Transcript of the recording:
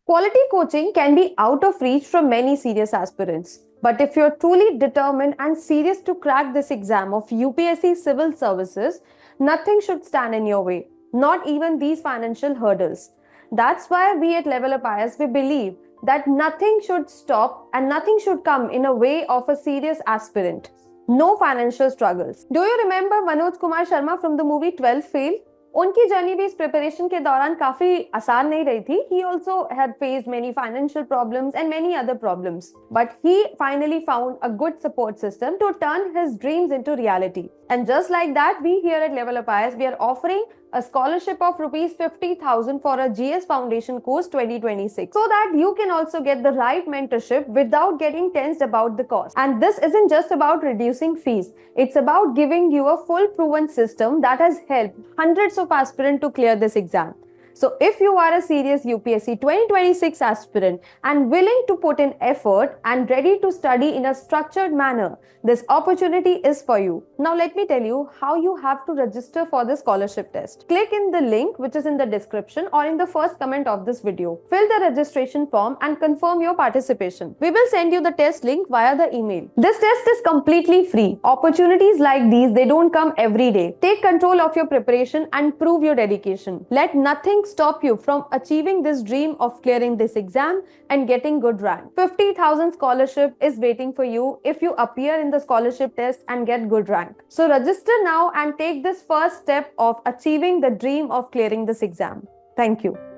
Quality coaching can be out of reach from many serious aspirants. But if you're truly determined and serious to crack this exam of UPSC Civil Services, nothing should stand in your way, not even these financial hurdles. That's why we at Level Up IAS we believe that nothing should stop and nothing should come in a way of a serious aspirant. No financial struggles. Do you remember Manoj Kumar Sharma from the movie 12 Fail? उनकी journey भी इस preparation के दौरान काफी आसान नहीं रही थी. He also had faced many financial problems and many other problems, but he finally found a good support system to turn his dreams into reality. And just like that, we here at Level Up IAS, we are offering a scholarship of rupees 50,000 for a GS Foundation course 2026, so that you can also get the right mentorship without getting tensed about the cost. And this isn't just about reducing fees, it's about giving you a full proven system that has helped hundreds of aspirants to clear this exam. So if you are a serious UPSC 2026 aspirant and willing to put in effort and ready to study in a structured manner, this opportunity is for you. Now let me tell you how you have to register for the scholarship test. Click in the link which is in the description or in the first comment of this video. Fill the registration form and confirm your participation. We will send you the test link via the email. This test is completely free. Opportunities like these, they don't come every day. Take control of your preparation and prove your dedication. Let nothing stop you from achieving this dream of clearing this exam and getting good rank. 50,000 scholarship is waiting for you if you appear in the scholarship test and get good rank. So register now and take this first step of achieving the dream of clearing this exam. Thank you.